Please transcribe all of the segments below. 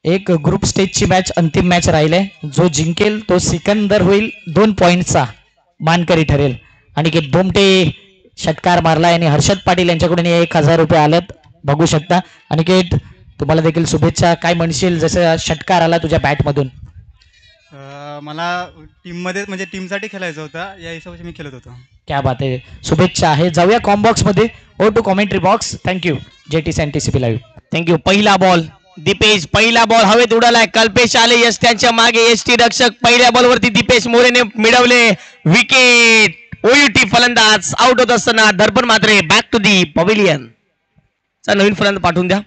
एक ग्रुप स्टेजची मॅच अंतिम मॅच राहिले. जो जिंकेल तो सिकंदर होईल, 2 पॉइंटचा मानकरी ठरेल. अनिकेत बोमटे षटकार मारलाय आणि हर्षद पाटील यांच्याकडून 1000 रुपये आलेत, बघू शकता. अनिकेत, तुम्हाला देखील शुभेच्छा. काय म्हणशील जसं षटकार आला तुझ्या बॅटमधून? मला टीममध्ये म्हणजे टीमसाठी खेळायचं होतं, या हिशोबाने मी खेळत होतो. क्या बात आहे, शुभेच्छा आहे. जाऊया कॉम्बॉक्स मध्ये. ओ to commentary box. Thank you JTC NTCP live. Thank you. पहिला बॉल दीपेश, पहिला बॉल हवेत उडालाय. कल्पेश आले यश त्यांच्या मागे. एसटी रक्षक पहिल्या बॉलवरती दीपेश मोरेने मिळवले विकेट. ओयूटी फलंदाज आउट होत असताना दर्पण मात्रे बॅक टू दी पवेलियन. चा नवीन फलंदाज पाठवून द्या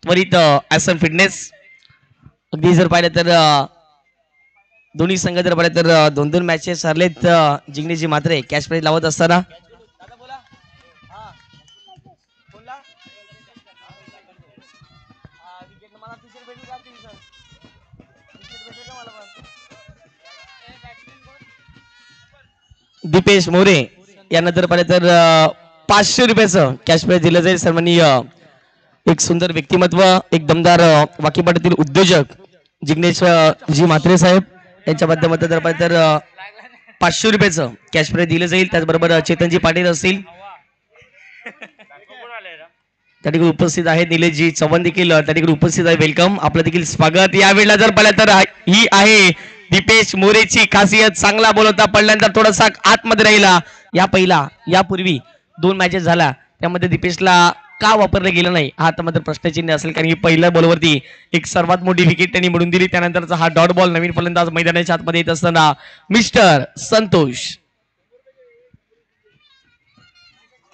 त्वरित. ॲसन फिटनेस अगदी जर पाहिलं तर दोन्ही संघ जर पाहिलं तर 2-2 मॅचेस हरलेत. जिंकण्याची मात्रे कॅश प्राईज लावत असताना दीपेश मोरे यांना जर पाहिलं तर 500 रुपयाचं कॅश प्राईज दिलं जाईल. सन्माननीय एक सुंदर व्यक्तिमत्व, एक दमदार वाकीपाटातील उद्योजक जिग्नेश जी म्हात्रे साहेब यांच्या माध्यमातून जर पाहिलं तर 500 रुपयाचं कॅश प्राईज दिलं जाईल. त्याचबरोबर चेतनजी पाटील असतील त्या ठिकाणी उपस्थित आहेत. निलेशजी चव्हाण देखील त्या ठिकाणी उपस्थित आहे. वेलकम, आपलं देखील स्वागत. या वेळेला जर पाहिलं तर ही आहे दीपेश मोरेची खासियत. चांगला बोल होता, पडल्यानंतर थोडासा आतमध्ये राहिला. यापूर्वी 2 मॅचेस झाल्या, त्यामध्ये दीपेशला का वापरलं गेलं नाही हा आता मात्र प्रश्नचिन्ह असेल. कारण की पहिल्या बॉलवरती एक सर्वात मोठी विकेट त्यांनी मिळवून दिली. त्यानंतरचा हा डॉट बॉल. नवीन फलंदाज मैदानाच्या आतमध्ये येत असताना मिस्टर संतोष.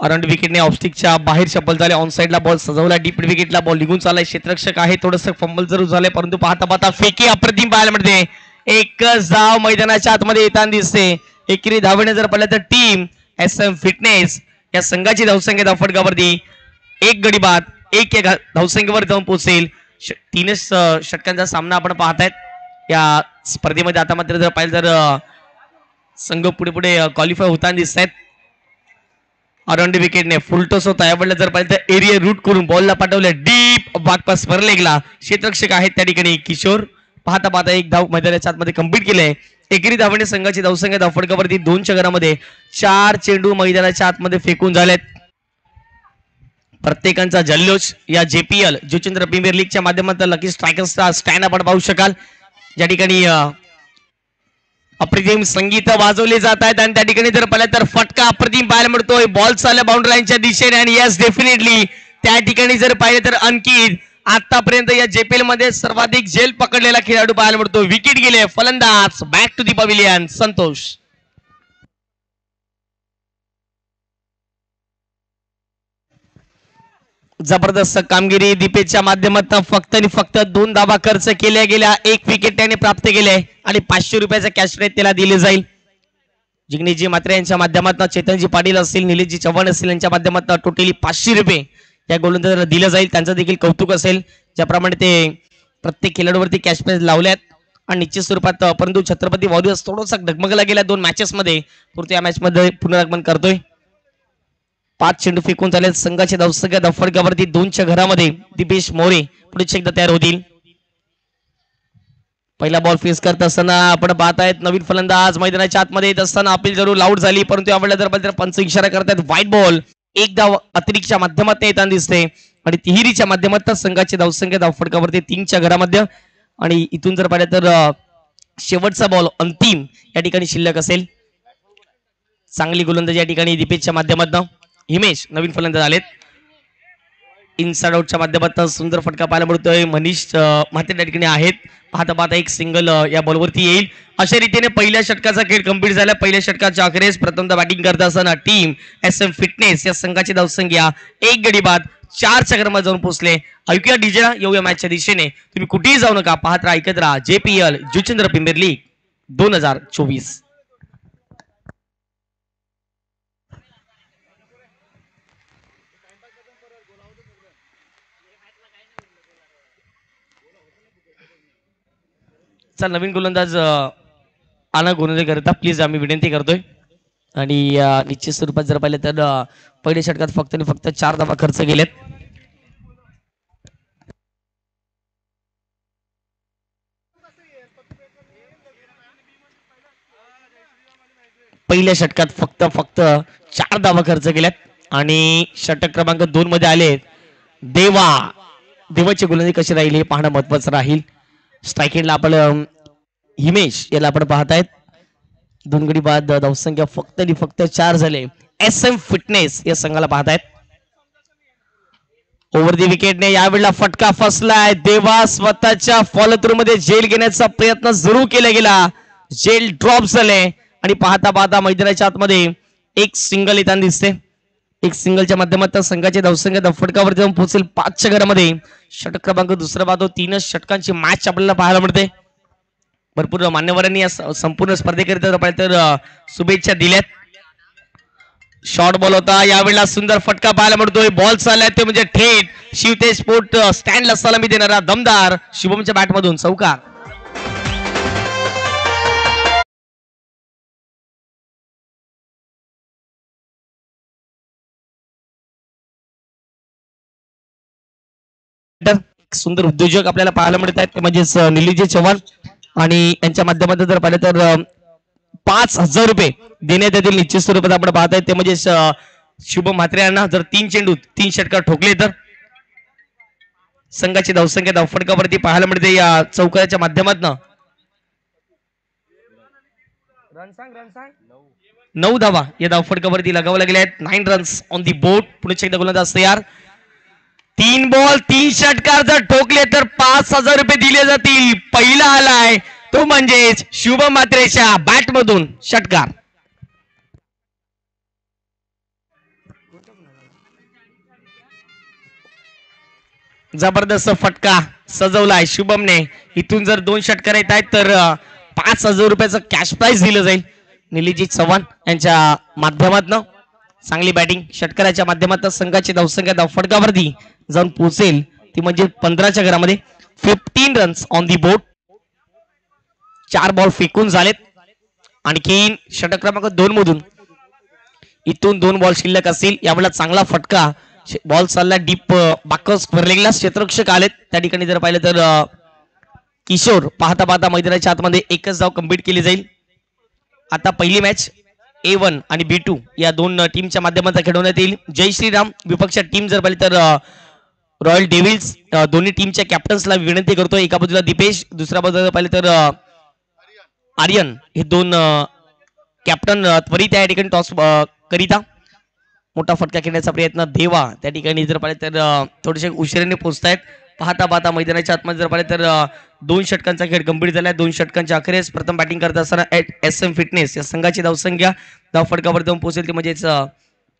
अराउंड विकेटने ऑफस्टिकच्या बाहेर शपल झाले. ऑन साइडला बॉल सजवला, डीप विकेटला बॉल निघून चाललाय. क्षेत्ररक्षक आहे, थोडंसं फंबल जरूर झालंय, परंतु पाहता पाहता फेकी अप्रतिम पाहायला मिळते. एकच धाव मैदानाच्या आतमध्ये येताना दिसते. एकेरी धावेने जर पाहिलं तर टीम SM फिटनेस या संघाची धावसंख्या धावफटकावरती 1 गडी बाद 1 धावसंख्येवर जाऊन पोहोचेल. 3च षटकांचा सामना आपण पाहतायत या स्पर्धेमध्ये. आता मात्र जर पाहिलं तर संघ पुढे पुढे क्वालिफाय होताना दिसत आहेत. अराउंड विकेटने फुलटॉस होता. यावेळेला जर पाहिलं तर एरिया रूट करून बॉलला पाठवलं डीप बाकपास फरलेगला. क्षेत्ररक्षक आहेत त्या ठिकाणी किशोर. पाहता पाहता 1 धाव मैदानाच्या आतमध्ये कंप्लीट केलंय. एकेरी धावणे संघाची धावसंख्या धावफटकावरती 2च्या घरामध्ये 4 चेंडू मैदानाच्या आतमध्ये फेकून झालेत. प्रत्येकांचा जल्लोष या JPL जुचंद्र प्रीमियर लीगच्या माध्यमातून लकी स्ट्रायकर्सचा स्टँड आपण पाहू शकाल. ज्या ठिकाणी अप्रतिम संगीत वाजवले जात आहेत आणि त्या ठिकाणी जर पाहिलं तर फटका अप्रतिम पाहायला मिळतोय. बॉल चालला बाउंड्री लाईनच्या दिशेने आणि यस डेफिनेटली त्या ठिकाणी जर पाहिलं तर अंकित आतापर्यंत या JPL मध्ये सर्वाधिक झेल पकडलेला खेळाडू पाहायला मिळतो. विकेट गेले. फलंदाज back to the pavilion Santosh. जबरदस्त कामगिरी दीपेशच्या माध्यमातून. फक्त आणि फक्त 2 धावा खर्च केल्या गेल्या. 1 विकेट त्याने प्राप्त केले आणि 500 रुपयाचा कॅश प्राईज त्याला दिले जाईल. जिग्नेशजी म्हात्रे यांच्या माध्यमातून चेतनजी पाटील असतील, निलेशजी चव्हाण असतील यांच्या माध्यमातून टोटली 500 रुपये या गोलंदाजाला दिलं जाईल. त्यांचं देखील कौतुक असेल. ज्याप्रमाणे ते प्रत्येक खेळाडूवरती कॅश प्राईज लावल्यात आणि निश्चित स्वरूपात. परंतु छत्रपती वॉरियर्स थोडासा डगमगला गेला 2 मॅचेसमध्ये, परंतु या मॅच मध्ये पुनरागमन करतोय. 5 चेंडू फेकून झाले. संघाची धावसंख्या धावफटकावरती 2च्या घरामध्ये दीपेश मोरे पुढे एकदा तयार होतील. पहिला बॉल फेस करत असताना आपण पाहतायत नवीन फलंदाज मैदानाच्या आतमध्ये येत असताना अपील जरूर आउट झाली, परंतु यावेळेला जर पंच इशारा करतायत व्हाईट बॉल. 1 धाव अतिरिक्तच्या माध्यमातून येताना दिसते आणि तिहेरीच्या माध्यमातून संघाची धावसंख्या धावफटकावरती 3च्या घरामध्ये. आणि इथून जर पाहिलं तर शेवटचा बॉल अंतिम या ठिकाणी शिल्लक असेल. चांगली गोलंदाजी या ठिकाणी दीपेशच्या माध्यमातून. हिमेश नवीन फलंदाज आलेत. इनसाइड आउटच्या माध्यमातून सुंदर फटका पाहायला मिळतोय. मनीष म्हात्रे त्या ठिकाणी आहेत. पाहता पाहता 1 सिंगल या बॉलवरती येईल. अशा रीतीने पहिल्या षटकाचा खेळ कंप्लीट झाला. पहिल्या षटकाच्या अखेरीस प्रथमतः बॅटिंग करत असताना टीम SM फिटनेस या संघाची धावसंख्या 1 गडी बाद 4च्या क्रमांकावर जाऊन पोहोचले. ऐकूया डीजेला, येऊया मॅचच्या दिशेने. तुम्ही कुठेही जाऊ नका, पाहत राहा, ऐकत राहा JPL जुचंद्र प्रीमियर लीग 2024. चल नवीन गोलंदाज आना गोंधळे करता प्लीज आम्ही विनंती करतोय. आणि निश्चित स्वरूपात जर पाहिलं तर पहिल्या षटकात फक्त आणि फक्त 4 धावा खर्च केलेत. पहिल्या षटकात फक्त 4 धावा खर्च केल्यात आणि षटक क्रमांक 2 मध्ये आले देवाची गोलंदाजी कशी राहील हे पाहणं महत्वाचं राहील. स्ट्रायकिंगला आपण हिमेश याला आपण पाहतायत. 2 गडी बाद धावसंख्या फक्त 4 झाले. SM फिटनेस या संघाला पाहतायत. ओव्हर दी विकेटने यावेळेला फटका फसलाय. देवा स्वतःच्या फॉलो थ्रू मध्ये जेल घेण्याचा प्रयत्न जरूर केला गेला. जेल ड्रॉप झाले आणि पाहता मैदानाच्या आतमध्ये एक सिंगल येताना दिसते. एक सिंगलच्या माध्यमातून संघाची धावसंख्या फटकावर जाऊन पोहोचेल 5च्या घरामध्ये. षटक क्रमांक दुसरा पाहतो. 3 षटकांची मॅच आपल्याला पाहायला मिळते. भरपूर मान्यवरांनी या संपूर्ण स्पर्धेकरिता तर शुभेच्छा दिल्यात. शॉर्ट बॉल होता. यावेळेला सुंदर फटका पाहायला मिळतोय. बॉल चाललाय ते म्हणजे थेट शिवतेज स्पोर्ट स्टँडला सलामी देणारा दमदार शुभमच्या बॅट मधून चौकार. सुंदर उद्योजक आपल्याला पाहायला मिळत आहेत ते म्हणजेच निलीजी चव्हाण आणि यांच्या माध्यमातून जर पाहिलं तर 5,000 रुपये देण्यात येतील निश्चित स्वरूपात आपण पाहताय. ते म्हणजे शुभम म्हात्रे यांना जर 3 चेंडूत 3 षटकार ठोकले तर संघाची धावसंख्या धावफटकावरती पाहायला मिळते या चौकाच्या माध्यमातून. 9 धावा या धावफटकावरती लगावल्या गेल्या आहेत. 9 रन्स ऑन दी बोर्ड. पुढे एकदा गोलंदाज तयार. 3 बॉल 3 षटकार जर ठोकले तर 5,000 रुपये दिले जातील. पहिला आलाय तो म्हणजेच शुभम म्हात्रेच्या बॅट मधून षटकार. जबरदस्त फटका सजवलाय शुभमने. इथून जर 2 षटकार येत आहेत तर 5,000 रुपयाचं कॅश प्राइज दिलं जाईल. निलीजी चव्हाण यांच्या माध्यमातून चांगली बॅटिंग. षटकाराच्या माध्यमातून संघाची धावसंख्या धावफटकावरती जाऊन पोहोचेल ती म्हणजे 15च्या घरामध्ये. 15 runs on the board. 4 ball फेकून झालेत. आणखी षटक क्रमांक 2 मधून इथून 2 बॉल शिल्लक असतील. यावेळेला चांगला फटका. बॉल चालला डीप बाकस भरलेला क्षेत्ररक्षक आलेत त्या ठिकाणी जर पाहिलं तर किशोर पाहता मैदानाच्या आतमध्ये एकच धाव कंप्लीट केली जाईल. आता पहिली मॅच A1 आणि B2 या 2 टीमच्या माध्यमातून खेळवण्यात येईल. जय श्रीराम विपक्ष टीम जर पाहिली तर रॉयल डेव्हिल्स दोन्ही टीमच्या कॅप्टन्सला विनंती करतो. एका बाजूला दीपेश, दुसऱ्या बाजूला पाहिलं तर आर्यन हे 2 कॅप्टन त्वरित या ठिकाणी टॉस करिता मोठा फटका खेळण्याचा प्रयत्न. देवा त्या ठिकाणी जर पाहिलं तर थोडेसे उशिराने पोहोचतायत. पाहता मैदानाच्या आतमध्ये जर पाहिलं तर 2 षटकांचा खेळ गंभीर झालाय. 2 षटकांच्या अखेरीस प्रथम बॅटिंग करत असताना SM फिटनेस या संघाची धावसंख्या धाव फटकावर जाऊन पोहोचेल ते म्हणजेच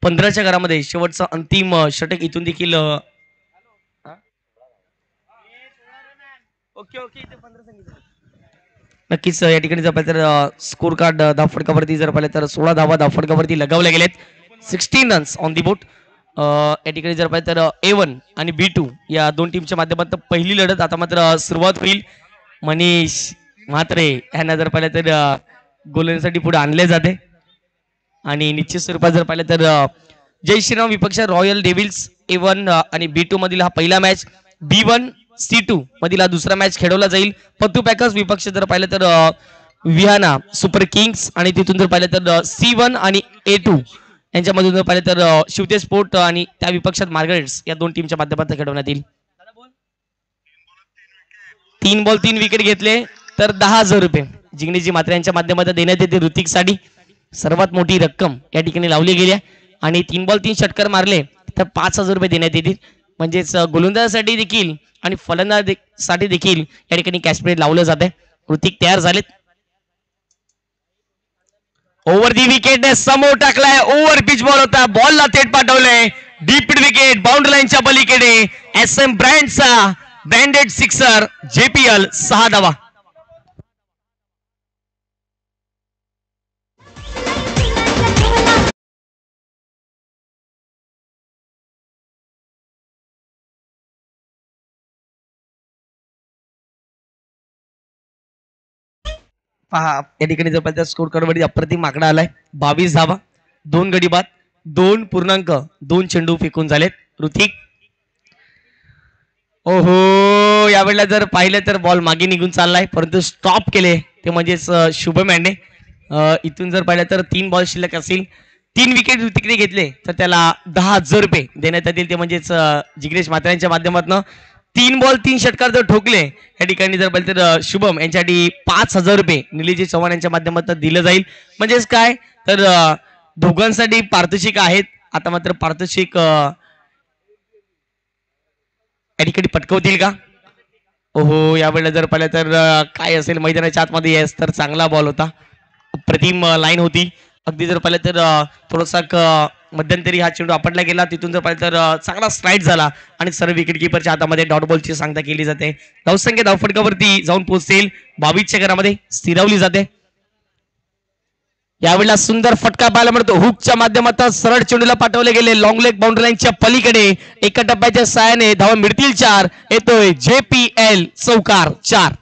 15च्या घरामध्ये शेवटचं अंतिम षटक इथून देखील नक्कीच या ठिकाणी जर पाहिलं तर स्कोर कार्ड धाव फटकावरती जर पाहिलं तर 16 धावा धाव फटकावरती लगावल्या गेलेत. 16 रन्स ऑन दी बोर्ड. या ठिकाणी जर पाहिलं तर A1 आणि B2 या 2 टीमच्या माध्यमातून पहिली लढत आता मात्र सुरुवात होईल. मनीष म्हात्रे यांना जर पाहिलं तर गोलंदाजीसाठी पुढे आणले जाते आणि निश्चित स्वरूपात जर पाहिलं तर जय श्रीराम विपक्ष रॉयल डेव्हिल्स A1 आणि B2 मधील हा पहिला मॅच. B1 C2 मधील हा दुसरा मॅच खेळवला जाईल. पत्तू पॅकर्स विपक्ष जर पाहिलं तर विहाना सुपर किंग्स आणि तिथून जर पाहिलं तर C1 आणि A2 यांच्यामधून जर पाहिलं तर शिवते स्पोर्ट आणि त्या विपक्षात मार्गरेट्स या 2 टीमच्या माध्यमातून खेळवण्यात येईल. 3 बॉल 3 विकेट घेतले तर 10,000 रुपये जिग्नेशजी म्हात्रे यांच्या माध्यमातून देण्यात येते. ऋतिकसाठी सर्वात मोठी रक्कम या ठिकाणी लावली गेली आणि 3 बॉल 3 षटकार मारले तर 5,000 रुपये देण्यात येतील. म्हणजेच गोलंदाजासाठी देखील आणि फलंदाजासाठी देखील या ठिकाणी कॅश प्राइज लावलं जाते. ऋतिक तयार झालेत. ओव्हर दी विकेट समोर टाकलाय. ओव्हर पिच बॉल होता. बॉलला थेट पाठवलंय डीप विकेट बाउंड्री लाईनच्या पलीकडे. SM ब्रँडचा ब्रँडेड सिक्सर. JPL 6 धावा. पहा या ठिकाणी जर पाहिजे स्कोर कार्ड वरती अप्रतिम आकडा आलाय. 22 धावा 2 गडी बाद 2.2 चेंडू फेकून झालेत. ऋतिक ओहो यावेळेला जर पाहिलं तर बॉल मागे निघून चाललाय परंतु स्टॉप केले ते म्हणजेच शुभम यांनी. इथून जर पाहिलं तर 3 बॉल शिल्लक असतील, 3 विकेट तिकडे घेतले तर त्याला 10,000 रुपये देण्यात येतील. ते म्हणजेच जिग्नेश म्हात्रे माध्यमातून 3 बॉल 3 षटकार जर ठोकले या ठिकाणी जर पाहिलं तर शुभम यांच्यासाठी 5,000 रुपये निलेश चव्हाण यांच्या माध्यमातून दिलं जाईल. म्हणजेच काय तर दोघांसाठी पारितोषिक आहेत. आता मात्र पारितोषिक या ठिकाणी पटकवतील का? ओहो, यावेळेला जर पाहिलं तर काय असेल मैदानाच्या आतमध्ये. येस, तर चांगला बॉल होता, प्रतिम लाईन होती. अगदी जर पाहिलं तर थोडासा मध्यंतरी हा चेंडू आपटला गेला, तिथून जर पाहिलं तर चांगला स्ट्राईक झाला आणि सर्व विकेट किपरच्या हातामध्ये डॉट बॉलची सांगता केली जाते. धावसंख्या धावफटकावरती जाऊन पोहोचतील 22च्या घरामध्ये स्थिरावली जाते. यावेळेला सुंदर फटका पाहायला मिळतो. हुकच्या माध्यमातून सरळ चेंडूला पाठवले गेले लॉंग लेग बाउंड्री लाईनच्या पलीकडे. एका टप्प्याच्या साहाय्याने धावा मिळतील 4. येतोय JPL चौकार 4.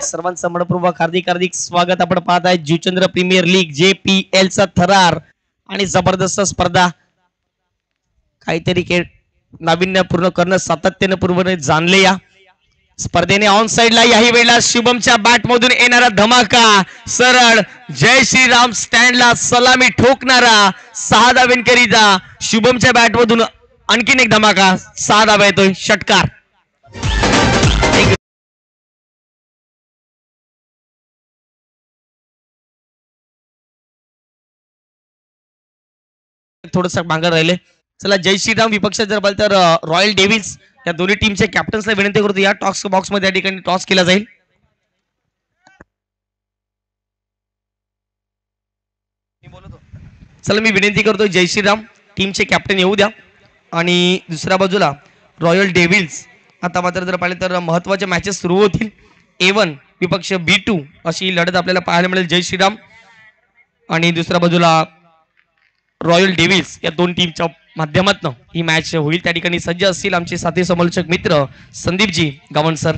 सर्वांचं मनपूर्वक हार्दिक हार्दिक स्वागत. आपण पाहत आहे जुचंद्र प्रीमियर लीग JPL चा थरार आणि जबरदस्त स्पर्धा. काहीतरी नाविन्यपूर्ण करणं सातत्याने पूर्वपणे जाणले या स्पर्धेने. ऑन साइडला याही वेळेला शुभमच्या बॅट मधून येणारा धमाका, सरळ जय श्रीराम स्टँडला सलामी ठोकणारा 6 धावेंकरीता शुभमच्या बॅट मधून आणखीन एक धमाका. 6 धावा येतोय षटकार. थोडस मागे राहिले. चला, जय श्रीराम विपक्ष जर पाहिलं तर रॉयल डेव्हिल्स या दोन्ही टीमच्या कॅप्टन्सला विनंती करतो या टॉस बॉक्स मध्ये या ठिकाणी टॉस केला जाईल. चला, मी विनंती करतो जय श्रीराम टीमचे कॅप्टन येऊ द्या. आणि दुसऱ्या बाजूला रॉयल डेव्हिल्स. आता मात्र जर पाहिलं तर महत्वाच्या मॅचेस सुरू होतील. A1 विपक्ष B2 अशी लढत आपल्याला पाहायला मिळेल. जय श्रीराम आणि दुसऱ्या बाजूला रॉयल डेव्हिल्स या दोन टीमच्या माध्यमातून ही मॅच होईल. त्या ठिकाणी सज्ज असतील आमचे साथी समालोचक मित्र संदीपजी गावण सर.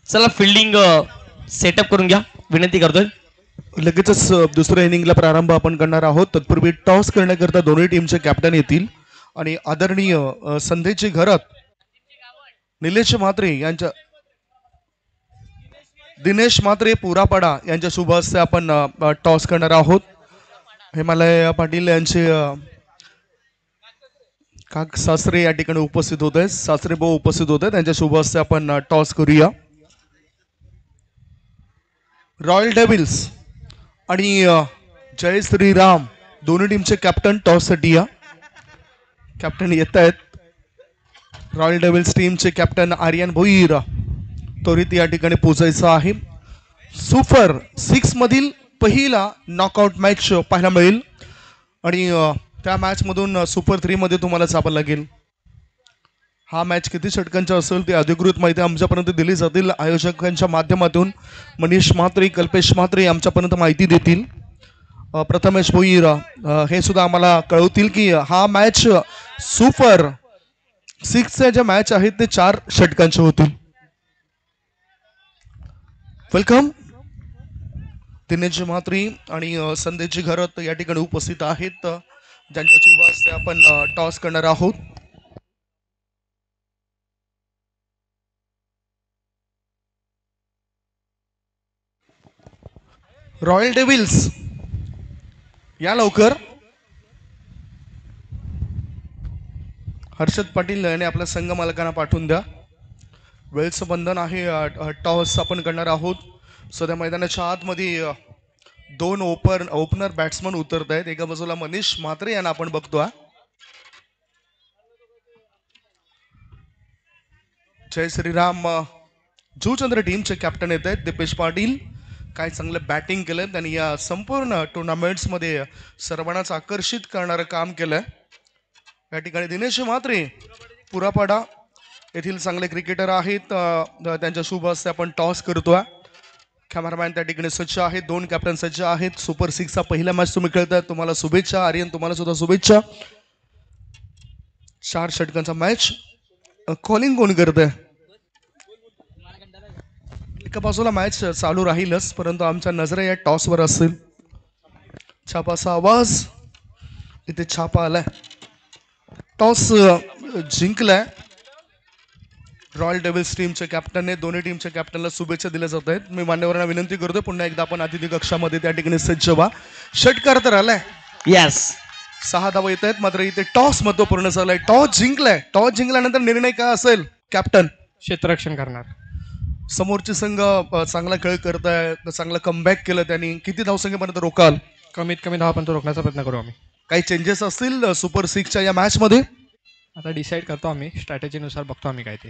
चला, फिल्डिंग सेटअप करून घ्या विनंती करतोय. लगेचच दुसऱ्या इनिंगला प्रारंभ आपण करणार आहोत. तत्पूर्वी टॉस करण्याकरता दोन्ही टीमचे कॅप्टन येतील आणि आदरणीय संधीची घरात निलेश म्हात्रे यांच्या दिनेश म्हात्रे पुरापाडा यांच्या शुभ हस्ते आपण टॉस करणार आहोत. हिमालय पाटील यांचे काक सासरे या ठिकाणी उपस्थित होत आहेत. सासरे भाऊ उपस्थित होत आहेत. त्यांच्या शुभ हस्ते आपण टॉस करूया. रॉयल डेव्हिल्स आणि जय श्रीराम दोन्ही टीमचे कॅप्टन टॉस साठी या. कॅप्टन येत आहेत. रॉयल डेव्हिल्स टीमचे कॅप्टन आर्यन भोईर त्वरित या ठिकाणी पोहोचायचा आहे. सुपर 6 मधील पहिला नॉकआउट मॅच पाहायला मिळेल आणि त्या मॅच मधून सुपर 3 मध्ये तुम्हाला जावं लागेल. हा मॅच किती षटकांचा असेल ते अधिकृत माहिती आमच्यापर्यंत दिली जातील. आयोजकांच्या माध्यमातून मनीष म्हात्रे, कल्पेश म्हात्रे आमच्यापर्यंत माहिती देतील. प्रथमेश भोईर हे सुद्धा आम्हाला कळवतील की हा मॅच सुपर 6च्या ज्या मॅच आहेत ते 4 षटकांचे होतील. वेलकम. दिनेश म्हात्रे आणि संदेशजी घरत या ठिकाणी उपस्थित आहेत, ज्यांच्या शुभ हस्ते आपण टॉस करणार आहोत. रॉयल डेव्हिल्स या लवकर. हर्षद पाटील यांनी आपल्या संघ मालकांना पाठवून द्या. वेळचं बंधन आहे. टॉस आपण करणार आहोत. सध्या मैदानाच्या आतमध्ये 2 ओपनर बॅट्समन उतरत आहेत. एका बाजूला मनीष म्हात्रे यांना आपण बघतोय. जय श्रीराम जुचंद्र टीमचे कॅप्टन येत आहेत. दीपेश पाटील काय चांगलं बॅटिंग केलंय त्यांनी. या संपूर्ण टुर्नामेंट्स मध्ये सर्वांनाच आकर्षित करणारं काम केलंय. या ठिकाणी दिनेश म्हात्रे पुरापाडा येथील चांगले क्रिकेटर आहेत. त्यांच्या शुभ हस्ते आपण टॉस करतोय. कॅमेरामॅन त्या ठिकाणी सज्ज आहेत. 2 कॅप्टन सज्ज आहेत. सुपर 6चा पहिला मॅच तुम्ही खेळताय. तुम्हाला शुभेच्छा. आर्यन तुम्हाला सुद्धा शुभेच्छा. 4 षटकांचा मॅच. कॉलिंग कोण करतंय? एका बाजूला मॅच चालू राहीलच, परंतु आमच्या नजरा या टॉसवर असतील. छापाचा आवाज. इथे छापा आलाय. टॉस जिंकलाय रॉयल डेव्हिल्स टीमच्या कॅप्टनने. दोन्ही टीमच्या कॅप्टनला शुभेच्छा दिल्या जात आहेत. मी मान्यवरांना विनंती करतो पुन्हा एकदा आपण अतिथी कक्षामध्ये त्या ठिकाणी सज्ज व्हा. षटकार तर आलाय, यस 6 धावा येत आहेत, मात्र इथे टॉस महत्वपूर्ण झालाय. टॉस जिंकलाय. टॉस जिंकल्यानंतर निर्णय काय असेल कॅप्टन? क्षेत्ररक्षण करणार. समोरचे संघ चांगला खेळ करताय, चांगला कमबॅक केलं त्यांनी. किती धावसंख्येपर्यंत रोकाल? कमीत कमी 10 पण तो रोखण्याचा प्रयत्न करू आम्ही. काही चेंजेस असतील सुपर 6च्या या मॅच मध्ये? आता डिसाईड करतो आम्ही, स्ट्रॅटेजीनुसार बघतो आम्ही काय ते.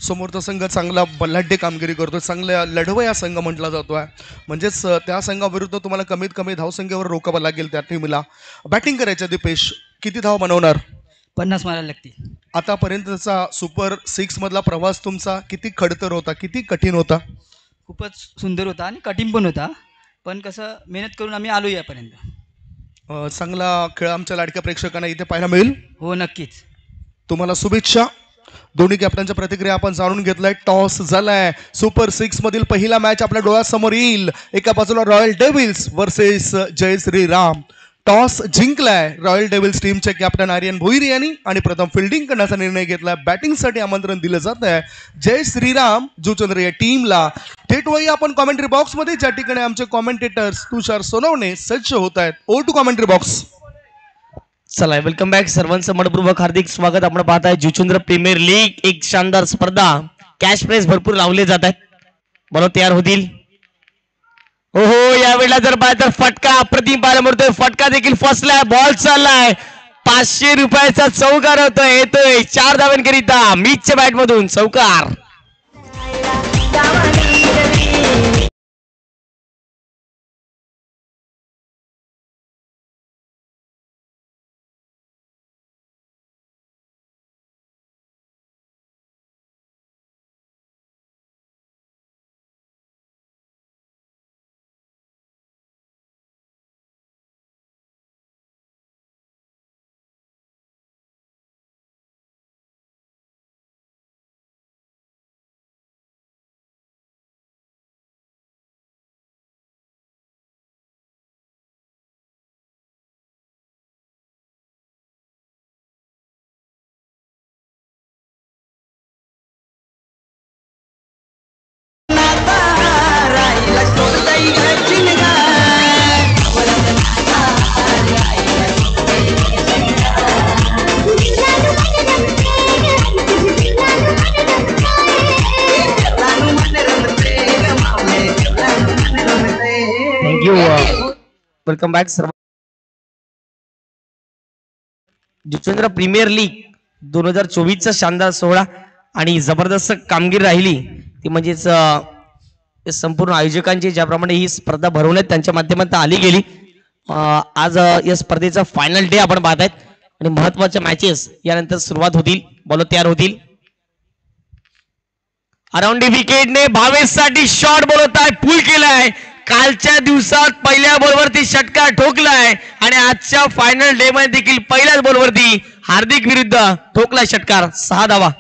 समोरचा संघ चांगला बलाढ्य कामगिरी करतो, चांगला लढवया संघ म्हटला जातोय, म्हणजेच त्या संघाविरुद्ध तुम्हाला कमीत कमी धावसंख्येवर रोकावं लागेल त्या टीमला. बॅटिंग करायच्या दीपेश, किती धाव बनवणार? 50 मारायला लागतील. आतापर्यंतचा सुपर 6 मधला प्रवास तुमचा किती खडतर होता, किती कठीण होता? खूपच सुंदर होता आणि कठीण पण होता, पण कसं मेहनत करून आम्ही आलो यापर्यंत. चांगला खेळ आमच्या लाडक्या प्रेक्षकांना इथे पाहायला मिळेल. हो नक्कीच. तुम्हाला शुभेच्छा. दोन्ही कॅप्टनच्या प्रतिक्रिया आपण जाणून घेतलाय. टॉस झालाय. सुपर 6 मधील पहिला मॅच आपल्या डोळ्यासमोर येईल. एका बाजूला रॉयल डेव्हिल्स वर्सेस जय श्रीराम. टॉस जिंकलाय रॉयल डेव्हिल्स टीमचे कॅप्टन आर्यन भोईर यांनी आणि प्रथम फिल्डिंग करण्याचा निर्णय घेतलाय. बॅटिंगसाठी आमंत्रण दिलं जात आहे जय श्रीराम जुचंद्र या टीमला. थेट वळूया आपण कॉमेंट्री बॉक्स मध्ये, ज्या ठिकाणी आमचे कॉमेंटेटर्स तुषार सोनवणे सज्ज होत आहेत. ओ टू कॉमेंट्री बॉक्स. चला वेलकम बॅक. सर्वांचं मनपूर्वक हार्दिक स्वागत. आपण पाहताय जुचंद्र प्रीमियर लीग, एक शानदार स्पर्धा. कॅश प्राइज भरपूर लावले जात आहेत. बॉल तयार होतील. हो यावेळेला जर पाहिलं तर फटका अप्रतिम पाहायला मिळतोय. फटका देखील फसलाय. बॉल चाललाय. 500 रुपयाचा चौकार होतोय. येतोय 4 धावांकरिता मीचच्या बॅट मधून चौकार. वेलकम बॅक सर्व. जुचंद्र प्रीमियर लीग 2024चा शानदार सोहळा आणि जबरदस्त कामगिरी राहिली ती म्हणजेच संपूर्ण आयोजकांची ज्याप्रमाणे ही स्पर्धा भरवण्यात त्यांच्या माध्यमातून आली गेली. आज या स्पर्धेचा फायनल डे आपण पाहत आहेत आणि महत्वाच्या मॅचेस यानंतर सुरुवात होतील. बॉल तयार होतील. Around विकेटने भावेशसाठी shot बोलवताय. पूल केलाय. कालच्या दिवसात पहिल्या बॉलवरती षटकार ठोकलाय आणि आजच्या फायनल डे मध्ये देखील पहिल्याच बॉलवरती हार्दिक विरुद्ध ठोकलाय षटकार. 6 धावा.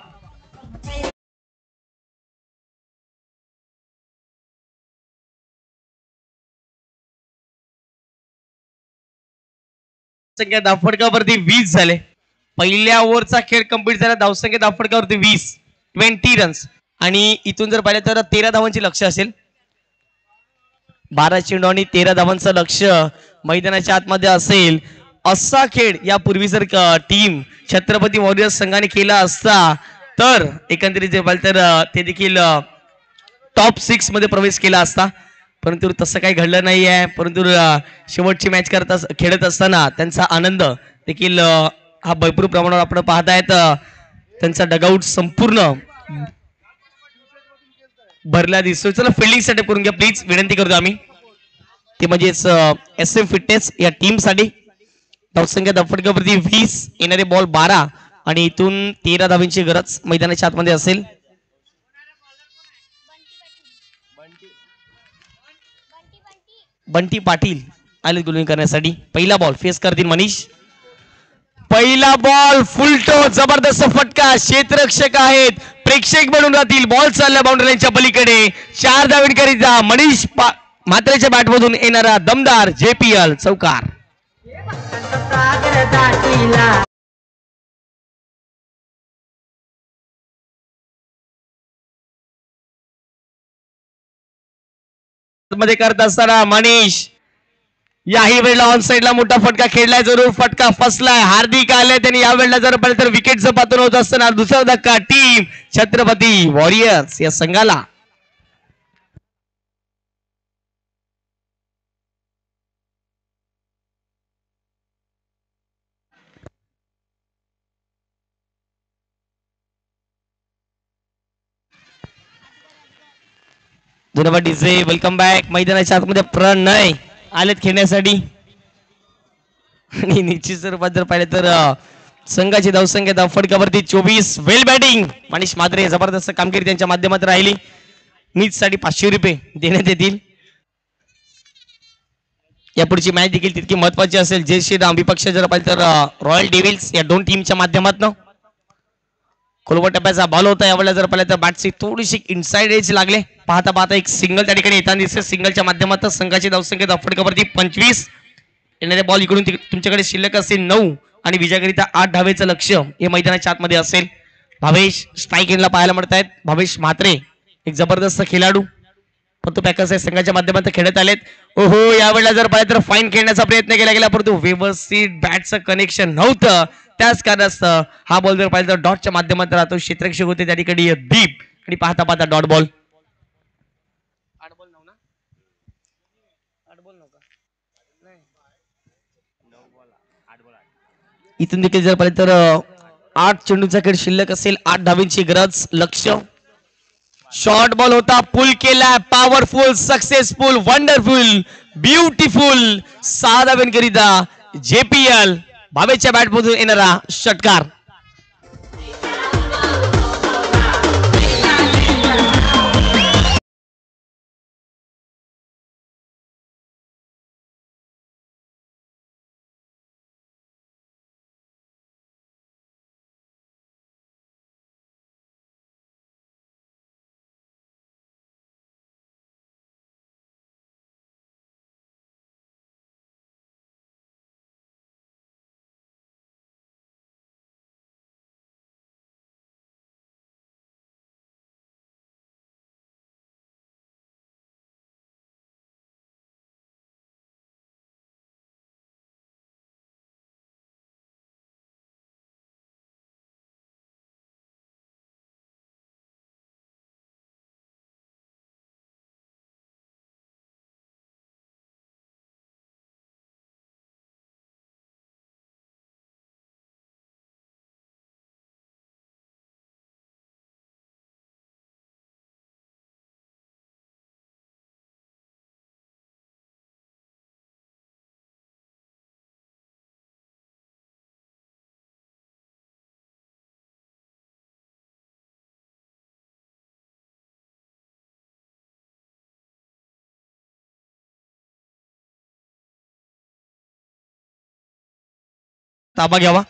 संख्या धावफटकावरती 20 झाले. पहिल्या ओव्हरचा खेळ कंप्लीट झाला. धावसंख्या धावफटकावरती 20 रन्स आणि इथून जर पाहिलं तर 13 धावांचे लक्ष असेल. 12 चेंडू आणि 13 धावांचं लक्ष मैदानाच्या आतमध्ये असेल. असा खेळ यापूर्वी जर टीम छत्रपती वॉरियर्स संघाने केला असता तर एकंदरीत जे पाहिलं तर ते देखील टॉप 6 मध्ये प्रवेश केला असता, परंतु तसं काही घडलं नाही आहे. परंतु शेवटची मॅच खेळत असताना त्यांचा आनंद देखील हा भरपूर प्रमाणावर आपण पाहतायत. त्यांचा डगआउट संपूर्ण भरला दिसतोय. चला फिल्डिंग सेटअप करून घ्या प्लीज, विनंती करतो आम्ही. ते म्हणजेच SM फिटनेस या टीम साठी. धावसंख्या धावफटकावरती 20, येणारे बॉल 12 आणि इथून 13 धावांची गरज मैदानाच्या आतमध्ये असेल. बंटी पाटील आले गोलिंग करण्यासाठी. पहिला बॉल फेस करतील मनीष. पहिला बॉल फुलटो. जबरदस्त फटका. क्षेत्ररक्षक आहेत, प्रेक्षक बनून राहतील. बॉल चालला बाउंड्री लाईनच्या पलीकडे. 4 धावांकरिता मनीष म्हात्रेच्या बॅटमधून येणारा दमदार JPL चौकार. मध्ये करत असताना मनीष याही वेळेला ऑन साइडला मोठा फटका खेळलाय, जरूर फटका फसलाय. हार्दिक आले त्यांनी या वेळेला जर पाहिलं तर विकेटचं पात्र होत असताना दुसरा धक्का टीम छत्रपती वॉरियर्स या संघाला. धन्यवाद डीजे. Welcome back. मैदानाच्या आतमध्ये प्रणय आलेत खेळण्यासाठी आणि निश्चित स्वरूपात जर पाहिलं तर संघाची धावसंख्या फटकावरती 24. वेल बॅटिंग मनीष म्हात्रे, जबरदस्त कामगिरी त्यांच्या माध्यमात राहिली. मीचसाठी 500 रुपये देण्यात येतील. यापुढची मॅच देखील तितकी महत्वाची असेल. जय श्रीराम विपक्ष जर पाहिलं तर रॉयल डेव्हिल्स या दोन टीमच्या माध्यमातून खोलवर टप्प्याचा बॉल होता. यावेळेला जर पाहिलं तर बॅटची थोडीशी इनसाइड एज लागले. पाहता पाहता एक सिंगल त्या ठिकाणी येताना दिसते. सिंगलच्या माध्यमातून संघाची धावसंख्या फटकावरती 25. येणारे बॉल इकडून तुमच्याकडे शिल्लक असेल 9 आणि विजयाकरिता 8 धावेचं लक्ष हे मैदानाच्या आतमध्ये असेल. भावेश स्ट्राईक एंडला पाहायला मिळत आहेत. भावेश म्हात्रे एक जबरदस्त खेळाडू, परंतु पॅकर्स या संघाच्या माध्यमातून खेळत आलेत. ओहो, यावेळेला जर पाहिलं तर फाईन खेळण्याचा प्रयत्न केला गेला, परंतु व्यवस्थित बॅटचं कनेक्शन नव्हतं. त्याच कारणास्तव हा बॉल जर पाहिलं तर डॉटच्या माध्यमातून राहतो. क्षेत्ररक्षक होते त्या ठिकाणी दीप आणि पाहता पाहता डॉट बॉल. इथून देखील जर पाहिलं तर 8 चेंडूचा खेळ शिल्लक असेल. 8 धावींची गरज. लक्ष शॉर्ट बॉल होता, पुल केला. Powerful, successful, wonderful, beautiful. 6 धावांकरिता JPL भावेच्या बॅटमधून येणारा षटकार. ताबा घ्यावा.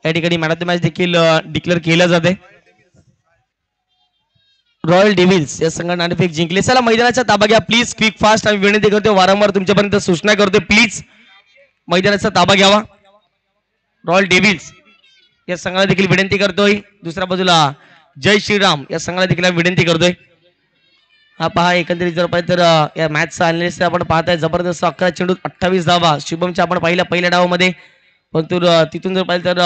या ठिकाणी मॅन ऑफ द मॅच देखील डिक्लेअर केलं जाते. रॉयल डेव्हिल्स या संघाने नाणेफेक जिंकले. चला मैदानाचा ताबा घ्या प्लीज, क्विक फास्ट. आम्ही विनंती करतोय, वारंवार तुमच्यापर्यंत सूचना करतोय, प्लीज मैदानाचा ताबा घ्यावा. रॉयल डेव्हिल्स या संघाला देखील विनंती करतोय. दुसऱ्या बाजूला जय श्रीराम या संघाला देखील विनंती करतोय. हा पहा, एकंदरीत जर पाहिजे तर या मॅचचा अनालिसिस आपण पाहताय. जबरदस्त 11 चेंडूत 28 धावा शुभमच्या आपण पहिल्या डावामध्ये, परंतु तिथून जर पाहिलं तर